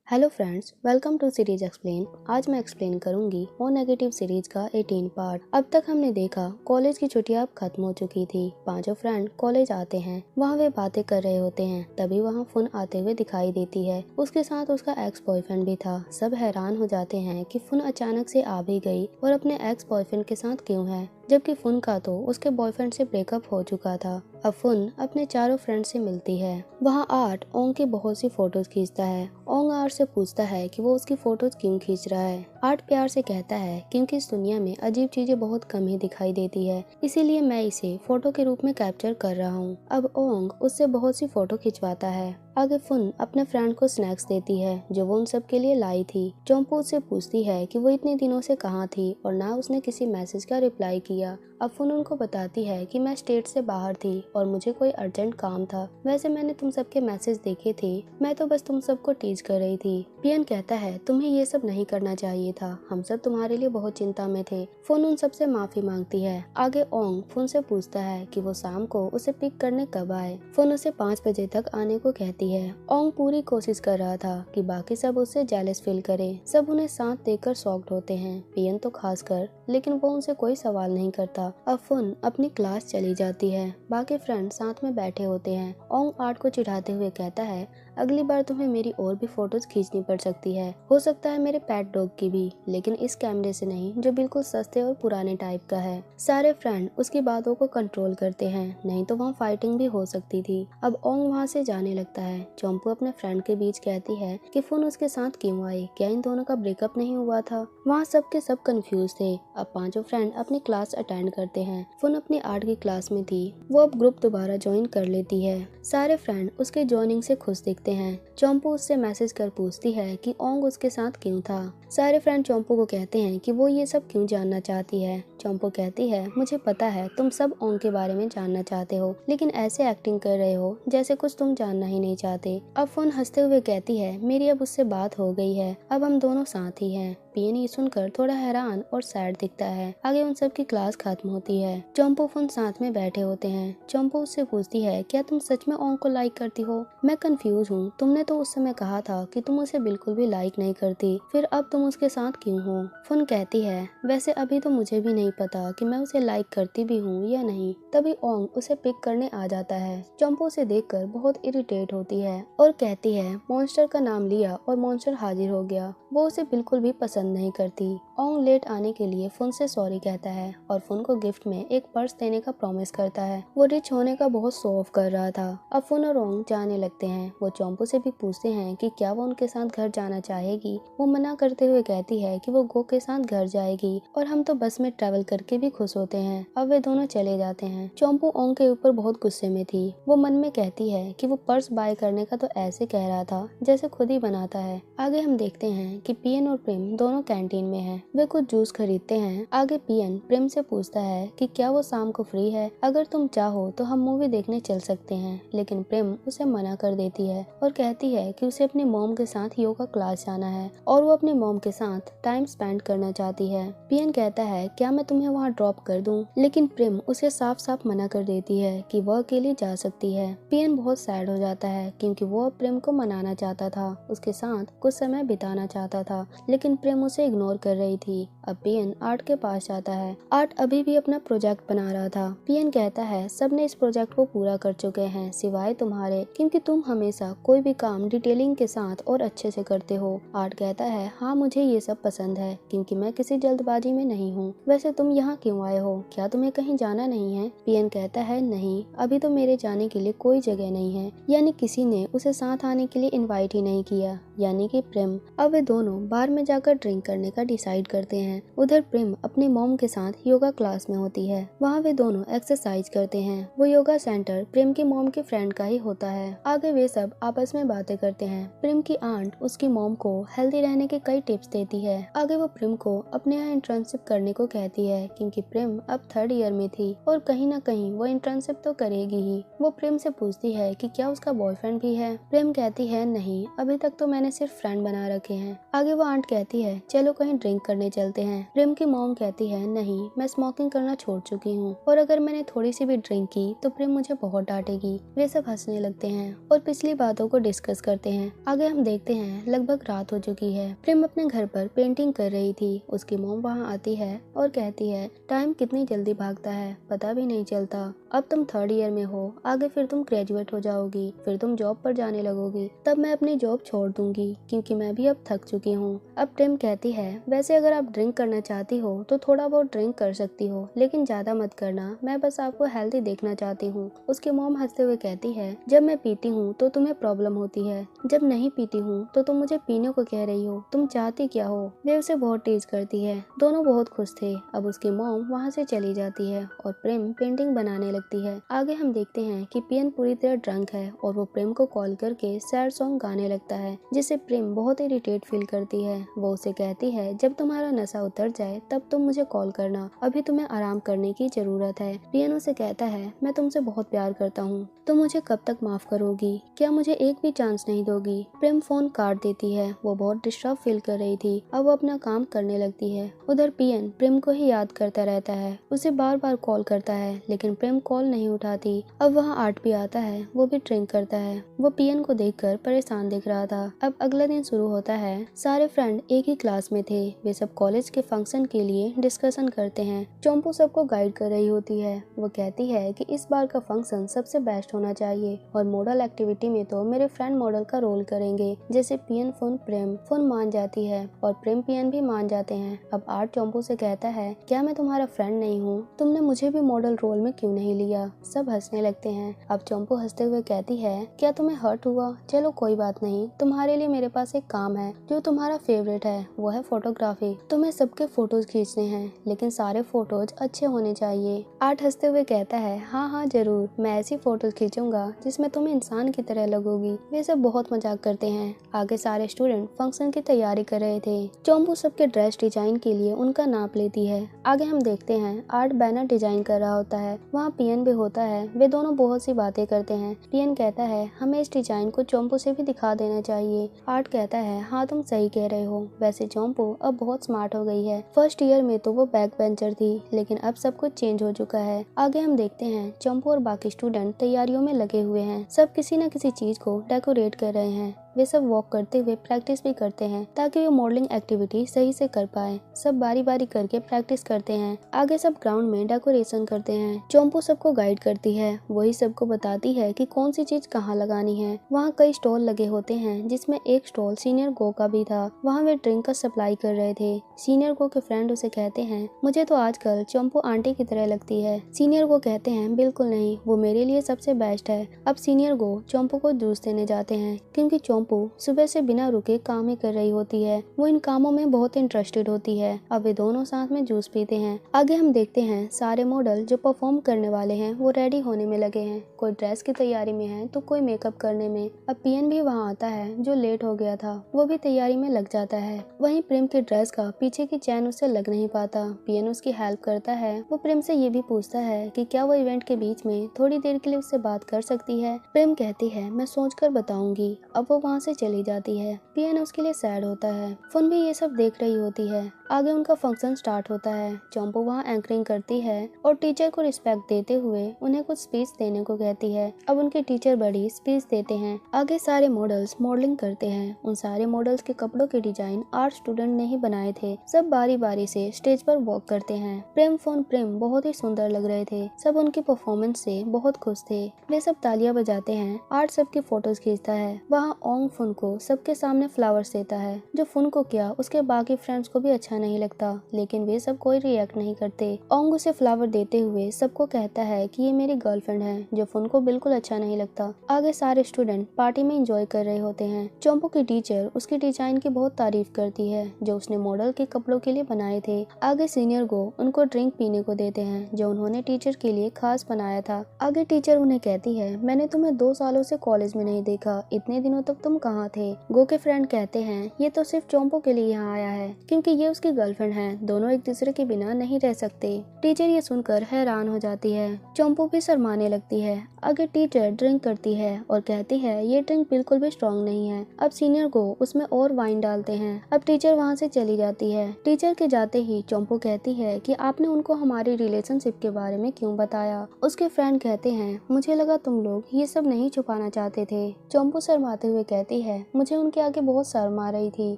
Hello friends, welcome to series explain. आज मैं explain करूंगी ओ नेगेटिव सीरीज का 18 पार्ट। अब तक हमने देखा कॉलेज की छुट्टियां अब खत्म हो चुकी थी। पांचों फ्रेंड कॉलेज आते हैं। वहाँ वे बातें कर रहे होते हैं, तभी वहाँ फुन आते हुए दिखाई देती है। उसके साथ उसका एक्स बॉयफ्रेंड भी था। सब हैरान हो जाते हैं कि फुन अचानक से आ भी गई और अपने एक्स बॉयफ्रेंड के साथ क्यों है, जबकि फुन का तो उसके बॉयफ्रेंड से ब्रेकअप हो चुका था। अब फुन अपने चारों फ्रेंड से मिलती है। वहाँ आर्ट ओंग की बहुत सी फोटोज खींचता है। ओंग आर्ट से पूछता है कि वो उसकी फोटोज क्यों खींच रहा है। आर्ट प्यार से कहता है क्योंकि इस दुनिया में अजीब चीजें बहुत कम ही दिखाई देती है, इसीलिए मैं इसे फोटो के रूप में कैप्चर कर रहा हूँ। अब ओंग उससे बहुत सी फोटो खिंचवाता है। आगे फुन अपने फ्रेंड को स्नैक्स देती है जो वो उन सब के लिए लाई थी। चोम्पू उससे पूछती है कि वो इतने दिनों से कहाँ थी और ना उसने किसी मैसेज का रिप्लाई किया। अब फुन उनको बताती है कि मैं स्टेट से बाहर थी और मुझे कोई अर्जेंट काम था। वैसे मैंने तुम सबके मैसेज देखे थे, मैं तो बस तुम सबको टीज कर रही थी। पियन कहता है तुम्हें ये सब नहीं करना चाहिए था, हम सब तुम्हारे लिए बहुत चिंता में थे। फुन उन सबसे माफी मांगती है। आगे ओंग फुन से पूछता है कि वो शाम को उसे पिक करने कब आए। फुन उसे 5 बजे तक आने को कहती है। ओंग पूरी कोशिश कर रहा था कि बाकी सब उससे जेलस फील करें। सब उन्हें साथ देखकर शॉक्ड होते हैं, पियन तो खासकर, लेकिन वो उनसे कोई सवाल नहीं करता। अब फुन अपनी क्लास चली जाती है। बाकी फ्रेंड साथ में बैठे होते हैं। ओंग आर्ट को चिढ़ाते हुए कहता है अगली बार तुम्हें मेरी और भी फोटोज खींचनी पड़ सकती है, हो सकता है मेरे पेट डॉग की भी, लेकिन इस कैमरे से नहीं जो बिल्कुल सस्ते और पुराने टाइप का है। सारे फ्रेंड उसकी बातों को कंट्रोल करते हैं, नहीं तो वहाँ फाइटिंग भी हो सकती थी। अब ओंग वहाँ से जाने लगता है। चोम्पू अपने फ्रेंड के बीच कहती है कि फुन उसके साथ क्यों आई, क्या इन दोनों का ब्रेकअप नहीं हुआ था। वहाँ सब के सब कंफ्यूज थे। अब पांचों फ्रेंड अपनी क्लास अटेंड करते हैं। फुन अपनी आर्ट की क्लास में थी, वो अब ग्रुप दोबारा ज्वाइन कर लेती है। सारे फ्रेंड उसके ज्वाइनिंग से खुश दिखते हैं। चोम्पू उससे मैसेज कर पूछती है कि ओंग उसके साथ क्यों था। सारे फ्रेंड चोम्पू को कहते हैं कि वो ये सब क्यों जानना चाहती है। चोम्पू कहती है मुझे पता है तुम सब ओंग के बारे में जानना चाहते हो, लेकिन ऐसे एक्टिंग कर रहे हो जैसे कुछ तुम जानना ही नहीं चाहते। अब फुन हंसते हुए कहती है मेरी अब उससे बात हो गई है, अब हम दोनों साथ ही हैं। पियन ये सुनकर थोड़ा हैरान और सैड दिखता है। आगे उन सब की क्लास खत्म होती है। चोम्पू फुन साथ में बैठे होते हैं। चोम्पू उससे पूछती है क्या तुम सच में ओंग को लाइक करती हो? मैं कंफ्यूज हूँ, तुमने तो उस समय कहा था कि तुम उसे बिल्कुल भी लाइक नहीं करती, फिर अब तुम उसके साथ क्यों हो? फुन कहती है वैसे अभी तो मुझे भी नहीं पता कि मैं उसे लाइक करती भी हूँ या नहीं। तभी ओंग उसे पिक करने आ जाता है। चोम्पू उसे देखकर बहुत इरिटेट होती है और कहती है मॉन्स्टर का नाम लिया और मॉन्स्टर हाजिर हो गया। वो उसे बिल्कुल भी पसंद नहीं करती। ओंग लेट आने के लिए फुन से सॉरी कहता है और फुन को गिफ्ट में एक पर्स देने का प्रॉमिस करता है। वो रिच होने का बहुत शो ऑफ कर रहा था। अब फुन और ओंग जाने लगते हैं। वो चोम्पू से भी पूछते हैं कि क्या वो उनके साथ घर जाना चाहेगी। वो मना करते हुए कहती है कि वो गो के साथ घर जाएगी और हम तो बस में ट्रेवल करके भी खुश होते हैं। अब वे दोनों चले जाते हैं। चोम्पू ओंग के ऊपर बहुत गुस्से में थी। वो मन में कहती है कि वो पर्स बाय करने का तो ऐसे कह रहा था जैसे खुद ही बनाता है। आगे हम देखते हैं कि पियन और प्रेम दोनों कैंटीन में हैं। वे कुछ जूस खरीदते हैं। आगे पियन प्रेम से पूछता है कि क्या वो शाम को फ्री है, अगर तुम चाहो तो हम मूवी देखने चल सकते हैं, लेकिन प्रेम उसे मना कर देती है और कहती है कि उसे अपनी मॉम के साथ योगा क्लास जाना है और वो अपनी मॉम के साथ टाइम स्पेंड करना चाहती है। पियन कहता है क्या मैं तुम्हें वहाँ ड्रॉप कर दूं, लेकिन प्रेम उसे साफ साफ मना कर देती है कि वह अकेली जा सकती है। पियन बहुत सैड हो जाता है क्योंकि वो अब प्रेम को मनाना चाहता था, उसके साथ कुछ समय बिताना चाहता था, लेकिन प्रेम उसे इग्नोर कर रही थी। अब पियन आर्ट के पास जाता है। आर्ट अभी भी अपना प्रोजेक्ट बना रहा था। पियन कहता है सबने इस प्रोजेक्ट को पूरा कर चुके हैं सिवाय तुम्हारे, क्योंकि तुम हमेशा कोई भी काम डिटेलिंग के साथ और अच्छे से करते हो। आर्ट कहता है हाँ मुझे ये सब पसंद है क्योंकि मैं किसी जल्दबाजी में नहीं हूँ। वैसे तुम यहाँ क्यों आए हो, क्या तुम्हें कहीं जाना नहीं है? पियन कहता है नहीं, अभी तो मेरे जाने के लिए कोई जगह नहीं है, यानी किसी ने उसे साथ आने के लिए इन्वाइट ही नहीं किया, यानी कि प्रेम। अब वे दोनों बार में जाकर ड्रिंक करने का डिसाइड करते हैं। उधर प्रेम अपनी मॉम के साथ योगा क्लास में होती है। वहाँ वे दोनों एक्सरसाइज करते हैं। वो योगा सेंटर प्रेम की मॉम के फ्रेंड का ही होता है। आगे वे सब आपस में बातें करते हैं। प्रेम की आंट उसकी मॉम को हेल्दी रहने के कई टिप्स देती है। आगे वो प्रेम को अपने यहाँ इंटर्नशिप करने को कहती है क्योंकि प्रेम अब 3rd ईयर में थी और कहीं ना कहीं वो इंटर्नशिप तो करेगी ही। वो प्रेम से पूछती है कि क्या उसका बॉयफ्रेंड भी है। प्रेम कहती है नहीं, अभी तक तो मैंने मैंने सिर्फ फ्रेंड बना रखे हैं। आगे वो आंट कहती है चलो कहीं ड्रिंक करने चलते हैं। प्रेम की मॉम कहती है नहीं, मैं स्मोकिंग करना छोड़ चुकी हूँ और अगर मैंने थोड़ी सी भी ड्रिंक की तो प्रेम मुझे बहुत डांटेगी। वे सब हंसने लगते हैं और पिछली बातों को डिस्कस करते हैं। आगे हम देखते हैं लगभग रात हो चुकी है। प्रेम अपने घर पर पेंटिंग कर रही थी। उसकी मॉम वहाँ आती है और कहती है टाइम कितनी जल्दी भागता है, पता भी नहीं चलता। अब तुम 3rd ईयर में हो, आगे फिर तुम ग्रेजुएट हो जाओगी, फिर तुम जॉब पर जाने लगोगी, तब मैं अपनी जॉब छोड़ दूंगी क्योंकि मैं भी अब थक चुकी हूँ। अब प्रेम कहती है वैसे अगर आप ड्रिंक करना चाहती हो तो थोड़ा बहुत ड्रिंक कर सकती हो, लेकिन ज्यादा मत करना, मैं बस आपको हेल्दी देखना चाहती हूँ। उसकी मॉम हंसते हुए कहती है जब मैं पीती हूँ तो तुम्हें प्रॉब्लम होती है, जब नहीं पीती हूँ तो तुम मुझे पीने को कह रही हो, तुम चाहती क्या हो। वे उसे बहुत टीज करती है। दोनों बहुत खुश थे। अब उसकी मॉम वहाँ से चली जाती है और प्रेम पेंटिंग बनाने लगती है। आगे हम देखते हैं कि पियन पूरी तरह ड्रंक है और वो प्रेम को कॉल करके सैड सॉन्ग गाने लगता है, जिससे प्रेम बहुत इरिटेट फील करती है। वो उसे कहती है जब तुम्हारा नशा उतर जाए तब तुम मुझे कॉल करना, अभी तुम्हें आराम करने की जरूरत है। पियन उसे कहता है मैं तुमसे बहुत प्यार करता हूँ, तुम मुझे कब तक माफ करोगी, क्या मुझे एक भी चांस नहीं दोगी। प्रेम फोन काट देती है। वो बहुत डिस्टर्ब फील कर रही थी। अब वो अपना काम करने लगती है। उधर पियन प्रेम को ही याद करता रहता है, उसे बार बार कॉल करता है लेकिन प्रेम कॉल नहीं उठाती। अब वहाँ आर्ट भी आता है, वो भी ड्रिंक करता है। वो पियन को देखकर परेशान दिख रहा था। अब अगला दिन शुरू होता है। सारे फ्रेंड एक ही क्लास में थे। वे सब कॉलेज के फंक्शन के लिए डिस्कशन करते हैं। चोम्पू सबको गाइड कर रही होती है। वो कहती है कि इस बार का फंक्शन सबसे बेस्ट होना चाहिए और मॉडल एक्टिविटी में तो मेरे फ्रेंड मॉडल का रोल करेंगे। जैसे पियन फोन प्रेम फोन मान जाती है और प्रेम पियन भी मान जाते हैं। अब आर्ट चोम्पू से कहता है क्या मैं तुम्हारा फ्रेंड नहीं हूँ, तुमने मुझे भी मॉडल रोल में क्यों नहीं लिया। सब हंसने लगते हैं। अब चोम्पू हंसते हुए कहती है क्या तुम्हें हर्ट हुआ, चलो कोई बात नहीं, तुम्हारे लिए मेरे पास एक काम है जो तुम्हारा फेवरेट है, वो है फोटोग्राफी। तुम्हें सबके फोटोज खींचने हैं लेकिन सारे फोटोज अच्छे होने चाहिए। आर्ट हंसते हुए कहता है हाँ हाँ जरूर, मैं ऐसी फोटोज खींचूंगा जिसमें तुम इंसान की तरह लगोगी। वे सब बहुत मजाक करते हैं। आगे सारे स्टूडेंट फंक्शन की तैयारी कर रहे थे। चोम्पू सबके ड्रेस डिजाइन के लिए उनका नाप लेती है। आगे हम देखते हैं आर्ट बैनर डिजाइन कर रहा होता है। वहाँ पियन भी होता है। वे दोनों बहुत सी बातें करते हैं। पियन कहता है हमें इस डिजाइन को चोम्पू से भी दिखा देना चाहिए। आर्ट कहता है हाँ तुम सही कह रहे हो, वैसे चोम्पू अब बहुत स्मार्ट हो गई है। फर्स्ट ईयर में तो वो बैक बेंचर थी लेकिन अब सब कुछ चेंज हो चुका है। आगे हम देखते हैं चोम्पू और बाकी स्टूडेंट तैयारियों में लगे हुए हैं। सब किसी न किसी चीज को डेकोरेट कर रहे हैं। वे सब वॉक करते हुए प्रैक्टिस भी करते हैं ताकि वे मॉडलिंग एक्टिविटी सही से कर पाए। सब बारी बारी करके प्रैक्टिस करते हैं। आगे सब ग्राउंड में डेकोरेशन करते हैं। चोम्पू सबको गाइड करती है। वही सबको बताती है कि कौन सी चीज कहाँ लगानी है। वहाँ कई स्टॉल लगे होते हैं जिसमें एक स्टॉल सीनियर गो का भी था। वहाँ वे ड्रिंक का सप्लाई कर रहे थे। सीनियर गो के फ्रेंड उसे कहते हैं मुझे तो आजकल चोम्पू आंटी की तरह लगती है। सीनियर गो कहते हैं बिल्कुल नहीं, वो मेरे लिए सबसे बेस्ट है। अब सीनियर गो चोम्पू को जूस देने जाते हैं क्योंकि चोम्पू सुबह से बिना रुके काम ही कर रही होती है। वो इन कामों में बहुत इंटरेस्टेड होती है। अब वे दोनों साथ में जूस पीते हैं। आगे हम देखते हैं सारे मॉडल जो परफॉर्म करने वाले हैं वो रेडी होने में लगे हैं। कोई ड्रेस की तैयारी में है तो कोई मेकअप करने में। अब पियन भी वहाँ आता है जो लेट हो गया था, वो भी तैयारी में लग जाता है। वहीं प्रेम के ड्रेस का पीछे की चैन उससे लग नहीं पाता। पियन उसकी हेल्प करता है। वो प्रेम से ये भी पूछता है कि क्या वो इवेंट के बीच में थोड़ी देर के लिए उससे बात कर सकती है। प्रेम कहती है मैं सोचकर बताऊंगी। अब वो वहाँ से चली जाती है। पियन उसके लिए सैड होता है। फुन भी ये सब देख रही होती है। आगे उनका फंक्शन स्टार्ट होता है। चोम्पू वहाँ एंकरिंग करती है और टीचर को रिस्पेक्ट देते हुए उन्हें कुछ स्पीच देने को कहती है। अब उनके टीचर बड़ी स्पीच देते हैं। आगे सारे मॉडल्स मॉडलिंग करते हैं। उन सारे मॉडल्स के कपड़ों के डिजाइन आर्ट स्टूडेंट ने ही बनाए थे। सब बारी बारी से स्टेज पर वॉक करते हैं। प्रेम फोन प्रेम बहुत ही सुंदर लग रहे थे। सब उनकी परफॉर्मेंस से बहुत खुश थे। वे सब तालियां बजाते हैं। आर्ट सबकी फोटोज खींचता है। वहाँ ओंग फुन को सबके सामने फ्लावर्स देता है। जो फुन को क्या उसके बाकी फ्रेंड्स को भी अच्छा नहीं लगता, लेकिन वे सब कोई रिएक्ट नहीं करते। ओंग उसे फ्लावर देते हुए सबको कहता है कि ये मेरी गर्लफ्रेंड है, जो फुन को बिल्कुल अच्छा नहीं लगता। आगे सारे स्टूडेंट पार्टी में एंजॉय कर रहे होते हैं। चोम्पू की टीचर उसकी डिजाइन की बहुत तारीफ करती है जो उसने मॉडल के कपड़ों के लिए बनाए थे। आगे सीनियर को उनको ड्रिंक पीने को देते हैं जो उन्होंने टीचर के लिए खास बनाया था। आगे टीचर उन्हें कहती है मैंने तुम्हें 2 सालों से कॉलेज में नहीं देखा, इतने दिनों तक तुम कहाँ थे। गो के फ्रेंड कहते हैं ये तो सिर्फ चोम्पू के लिए यहाँ आया है क्योंकि ये उसकी उसकी गर्लफ्रेंड है, दोनों एक दूसरे के बिना नहीं रह सकते। टीचर ये सुनकर हैरान हो जाती है। चंपू भी शर्माने लगती है। आगे टीचर ड्रिंक करती है और कहती है ये ड्रिंक बिल्कुल भी स्ट्रॉन्ग नहीं है। अब सीनियर को उसमें और वाइन डालते हैं। अब टीचर वहाँ से चली जाती है। टीचर के जाते ही चंपू कहती है कि आपने उनको हमारी रिलेशनशिप के बारे में क्यों बताया। उसके फ्रेंड कहते हैं मुझे लगा तुम लोग ये सब नहीं छुपाना चाहते थे। चंपू शर्माते हुए कहती है मुझे उनके आगे बहुत शर्म आ रही थी,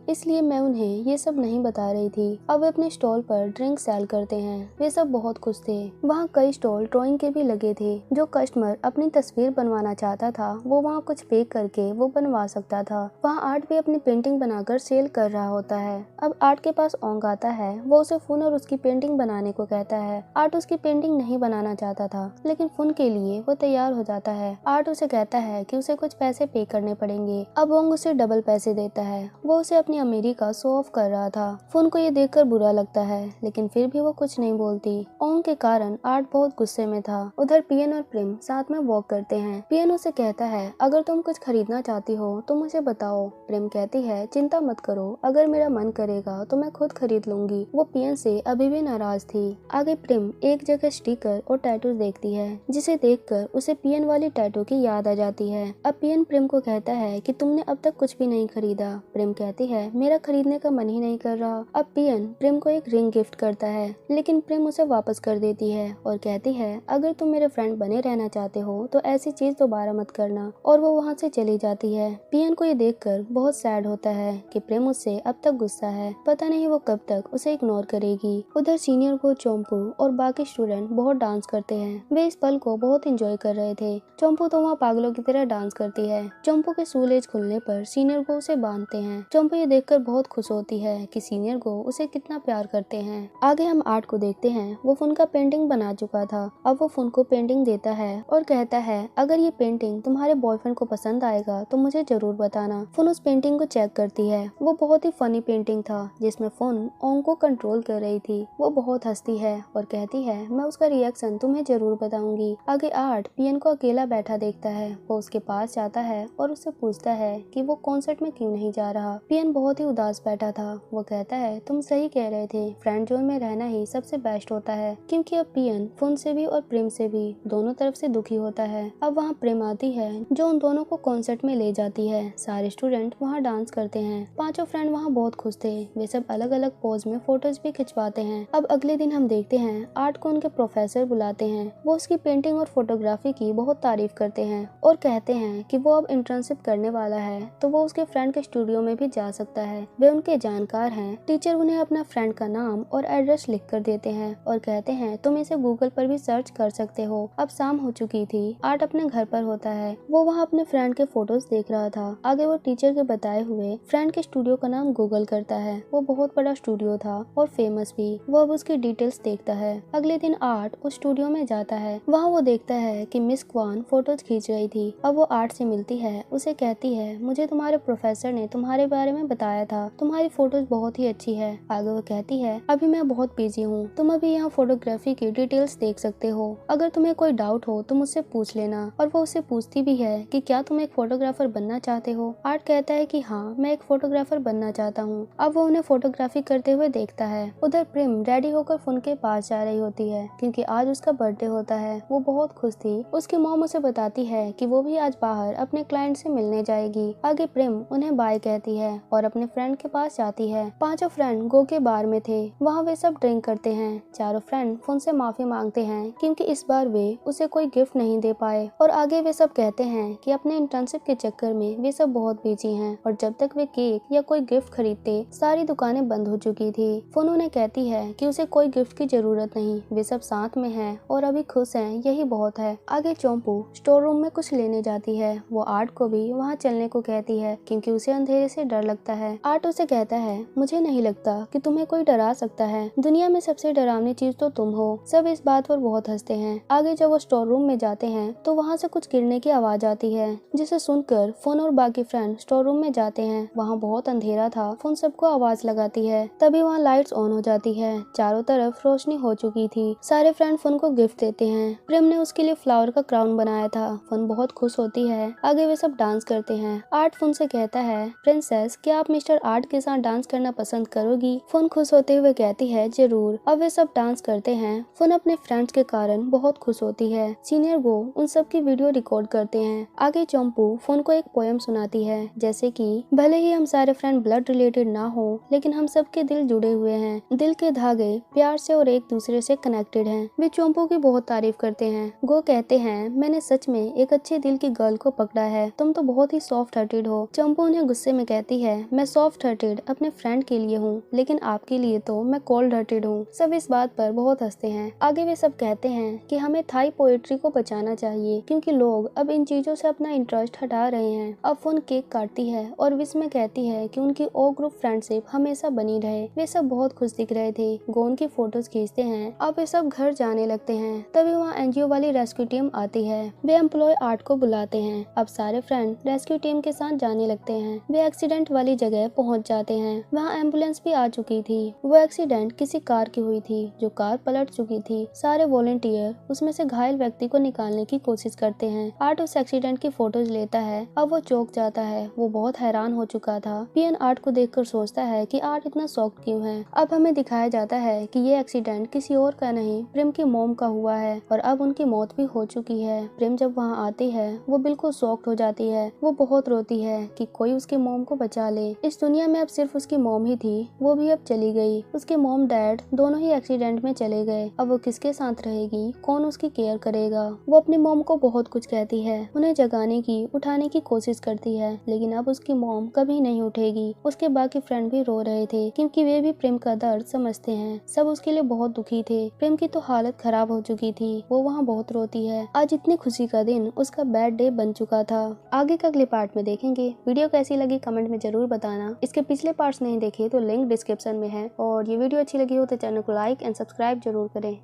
इसलिए मैं उन्हें ये सब नहीं बता रही थी। अब वे अपने स्टॉल पर ड्रिंक सेल करते हैं। वे सब बहुत खुश थे। वहाँ कई स्टॉल ड्राइंग के भी लगे थे। जो कस्टमर अपनी तस्वीर बनवाना चाहता था वो वहाँ कुछ पे करके वो बनवा सकता था। वहाँ आर्ट भी अपनी पेंटिंग बनाकर सेल कर रहा होता है। अब आर्ट के पास ओंग आता है। वो उसे फुन और उसकी पेंटिंग बनाने को कहता है। आर्ट उसकी पेंटिंग नहीं बनाना चाहता था, लेकिन फुन के लिए वो तैयार हो जाता है। आर्ट उसे कहता है कि उसे कुछ पैसे पे करने पड़ेंगे। अब ओंग उसे डबल पैसे देता है। वो उसे अपनी अमीरी का शो ऑफ कर रहा था। फुन को ये देखकर बुरा लगता है, लेकिन फिर भी वो कुछ नहीं बोलती। ओंग के कारण आर्ट बहुत गुस्से में था। उधर पियन और प्रेम साथ में वॉक करते हैं। पियन उसे कहता है अगर तुम कुछ खरीदना चाहती हो तो मुझे बताओ। प्रेम कहती है चिंता मत करो, अगर मेरा मन करेगा तो मैं खुद खरीद लूंगी। वो पियन से अभी भी नाराज थी। आगे प्रेम एक जगह स्टिकर और टैटू देखती है, जिसे देखकर उसे पियन वाली टैटू की याद आ जाती है। अब पियन प्रेम को कहता है कि तुमने अब तक कुछ भी नहीं खरीदा। प्रेम कहती है मेरा खरीदने का मन ही नहीं कर रहा। अब पियन प्रेम को एक रिंग गिफ्ट करता है, लेकिन प्रेम उसे वापस कर देती है और कहती है अगर तुम मेरे फ्रेंड बने रहना चाहते हो तो ऐसी चीज दोबारा मत करना। और वो वहाँ से चली जाती है। पियन को ये देखकर बहुत सैड होता है कि प्रेम उससे अब तक गुस्सा है। पता नहीं वो कब तक उसे इग्नोर करेगी। उधर सीनियर को चंपू और बाकी स्टूडेंट बहुत डांस करते हैं। वे इस पल को बहुत एंजॉय कर रहे थे। चंपू तो वहाँ पागलों की तरह डांस करती है। चंपू के स्कूल खुलने पर सीनियर को उसे बांधते हैं। चंपू ये देखकर बहुत खुश होती है कि सीनियर को उसे कितना प्यार करते हैं। आगे हम आर्ट को देखते हैं। वो फुन का पेंटिंग बना चुका था। अब वो फुन को पेंटिंग देता है और कहता है अगर ये पेंटिंग तुम्हारे बॉयफ्रेंड को पसंद आएगा तो मुझे जरूर बताना। फुन उस पेंटिंग को चेक करती है। वो बहुत ही फनी पेंटिंग था जिसमें फुन ओंग को कंट्रोल कर रही थी। वो बहुत हंसती है और कहती है मैं उसका रिएक्शन तुम्हें जरूर बताऊंगी। आगे आर्ट पियन को अकेला बैठा देखता है। वो उसके पास जाता है और उससे पूछता है कि वो कॉन्सर्ट में क्यों नहीं जा रहा। पियन बहुत ही उदास बैठा था। वो कहता है तुम सही कह रहे थे, फ्रेंड जोन में रहना ही सबसे बेस्ट होता है। क्योंकि अब पियन फुन से भी और प्रेम से भी दोनों तरफ से दुखी होता है। अब वहाँ प्रेम आती है जो उन दोनों को कॉन्सर्ट में ले जाती है। सारे स्टूडेंट वहाँ डांस करते हैं। पांचों फ्रेंड वहाँ बहुत खुश थे। वे सब अलग अलग पोज में फोटोज भी खिंचवाते हैं। अब अगले दिन हम देखते हैं आर्ट को उनके प्रोफेसर बुलाते हैं। वो उसकी पेंटिंग और फोटोग्राफी की बहुत तारीफ करते हैं और कहते हैं कि वो अब इंटर्नशिप करने वाला है तो वो उसके फ्रेंड के स्टूडियो में भी जा सकता है। वे उनके जानकार हैं। टीचर उन्हें अपना फ्रेंड का नाम और एड्रेस लिख कर देते हैं और कहते हैं तुम इसे गूगल पर भी सर्च कर सकते हो। अब शाम हो चुकी थी। आर्ट अपने घर पर होता है। वो वहाँ अपने फ्रेंड के फोटोज देख रहा था। आगे वो टीचर के बताए हुए फ्रेंड के स्टूडियो का नाम गूगल करता है। वो बहुत बड़ा स्टूडियो था और फेमस भी। वो अब उसकी डिटेल्स देखता है। अगले दिन आर्ट उस स्टूडियो में जाता है। वहाँ वो देखता है कि मिस क्वान फोटोज खींच रही थी। अब वो आर्ट से मिलती है। उसे कहती है मुझे तुम्हारे प्रोफेसर ने तुम्हारे बारे में बताया था, तुम्हारी फोटोज बहुत ही अच्छी है। आगे वो कहती है अभी मैं बहुत बिजी हूँ, तुम अभी यहाँ फोटोग्राफी की डिटेल्स देख सकते हो। अगर तुम्हें कोई डाउट हो तो मुझसे पूछ लेना। और वो उससे पूछती भी है कि क्या तुम एक फोटोग्राफर बनना चाहते हो। आर्ट कहता है कि हाँ मैं एक फोटोग्राफर बनना चाहता हूँ। अब वो उन्हें फोटोग्राफी करते हुए देखता है। उधर प्रेम रेडी होकर फुन के पास जा रही होती है क्योंकि आज उसका बर्थडे होता है। वो बहुत खुश थी। उसकी मॉम उसे बताती है कि वो भी आज बाहर अपने क्लाइंट से मिलने जाएगी। आगे प्रेम उन्हें बाय कहती है और अपने फ्रेंड के पास जाती है। पांचों फ्रेंड गो के बार में थे। वहाँ वे सब ड्रिंक करते हैं। चारों फ्रेंड फुन से माफी मांगते हैं क्योंकि इस बार वे उसे कोई गिफ्ट नहीं दे पाए। और आगे वे सब कहते हैं कि अपने इंटर्नशिप के चक्कर में वे सब बहुत बिजी हैं और जब तक वे केक या कोई गिफ्ट खरीदते सारी दुकानें बंद हो चुकी थी। फुन उन्हें कहती है कि उसे कोई गिफ्ट की जरूरत नहीं, वे सब साथ में हैं और अभी खुश हैं, यही बहुत है। आगे चोम्पू स्टोर रूम में कुछ लेने जाती है। वो आर्ट को भी वहाँ चलने को कहती है क्योंकि उसे अंधेरे से डर लगता है। आर्ट उसे कहता है मुझे नहीं लगता कि तुम्हें कोई डरा सकता है, दुनिया में सबसे डरावनी चीज तो तुम हो। सब इस बात पर बहुत हंसते हैं। आगे जब वो स्टोर रूम में जाते हैं तो वहाँ से कुछ गिरने की आवाज आती है, जिसे सुनकर फुन और बाकी फ्रेंड स्टोर रूम में जाते हैं। वहाँ बहुत अंधेरा था। फुन सबको आवाज लगाती है, तभी वहाँ लाइट्स ऑन हो जाती है। चारों तरफ रोशनी हो चुकी थी। सारे फ्रेंड फुन को गिफ्ट देते हैं। प्रेम ने उसके लिए फ्लावर का क्राउन बनाया था। फुन बहुत खुश होती है। आगे वे सब डांस करते हैं। आर्ट फुन से कहता है प्रिंसेस क्या आप मिस्टर आर्ट के साथ डांस करना पसंद करोगी? करोगी? फोन खुश होते हुए कहती है जरूर। अब वे सब डांस करते हैं। फोन अपने फ्रेंड्स के कारण बहुत खुश होती है। सीनियर गो उन सब की वीडियो रिकॉर्ड करते हैं। आगे चंपू फोन को एक पोयम सुनाती है, जैसे कि भले ही हम सारे फ्रेंड ब्लड रिलेटेड ना हो, लेकिन हम सबके दिल जुड़े हुए हैं। दिल के धागे प्यार से और एक दूसरे से कनेक्टेड हैं। वे चंपू की बहुत तारीफ करते हैं। गो कहते हैं मैंने सच में एक अच्छे दिल की गर्ल को पकड़ा है, तुम तो बहुत ही सॉफ्ट हार्टेड हो। चंपू उन्हें गुस्से में कहती है मैं सॉफ्ट हार्टेड अपने फ्रेंड के लिए हूँ, लेकिन आपके लिए तो मैं कोल्ड हार्टेड हूँ। सब इस बात पर बहुत हंसते हैं। आगे वे सब कहते हैं कि हमें थाई पोएट्री को बचाना चाहिए, क्योंकि लोग अब इन चीजों से अपना इंटरेस्ट हटा रहे हैं। अब फोन केक काटती है और विश में कहती है कि उनकी ओ ग्रुप फ्रेंडशिप हमेशा बनी रहे। वे सब बहुत खुश दिख रहे थे। गोन की फोटोज खींचते हैं। अब वे सब घर जाने लगते हैं। तभी वहाँ एनजीओ वाली रेस्क्यू टीम आती है। वे एम्प्लॉय आर्ट को बुलाते हैं। अब सारे फ्रेंड रेस्क्यू टीम के साथ जाने लगते हैं। वे एक्सीडेंट वाली जगह पहुँच जाते हैं। वहाँ एम्बुलेंस भी आ चुकी थी। वो एक्सीडेंट किसी कार की हुई थी, जो कार पलट चुकी थी। सारे वॉलंटियर उसमें से घायल व्यक्ति को निकालने की कोशिश करते हैं। आर्ट उस एक्सीडेंट की फोटोज लेता है। अब वो चौंक जाता है। वो बहुत हैरान हो चुका था। पीएन आर्ट को देखकर सोचता है कि आर्ट इतना शॉक्ड क्यों है। अब हमें दिखाया जाता है कि ये एक्सीडेंट किसी और का नहीं, प्रेम की मॉम का हुआ है और अब उनकी मौत भी हो चुकी है। प्रेम जब वहाँ आती है वो बिल्कुल शॉक्ड हो जाती है। वो बहुत रोती है कि कोई उसकी मॉम को बचा ले। इस दुनिया में अब सिर्फ उसकी मॉम ही थी, वो भी अब चली गई। उसके मॉम डैड दोनों ही एक्सीडेंट में चले गए। अब वो किसके साथ रहेगी, कौन उसकी केयर करेगा। वो अपनी मॉम को बहुत कुछ कहती है, उन्हें जगाने की उठाने की कोशिश करती है, लेकिन अब उसकी मॉम कभी नहीं उठेगी। उसके बाकी फ्रेंड भी रो रहे थे, क्योंकि वे भी प्रेम का दर्द समझते हैं। सब उसके लिए बहुत दुखी थे। प्रेम की तो हालत खराब हो चुकी थी। वो वहाँ बहुत रोती है। आज इतनी खुशी का दिन उसका बैड डे बन चुका था। आगे का अगले पार्ट में देखेंगे। वीडियो कैसी लगी कमेंट में जरूर बताना। इसके पिछले पार्ट्स नहीं देखे तो लिंक डिस्क्रिप्शन में है। और ये वीडियो अच्छी लगी हो तो चैनल को लाइक एंड सब्सक्राइब जरूर करें।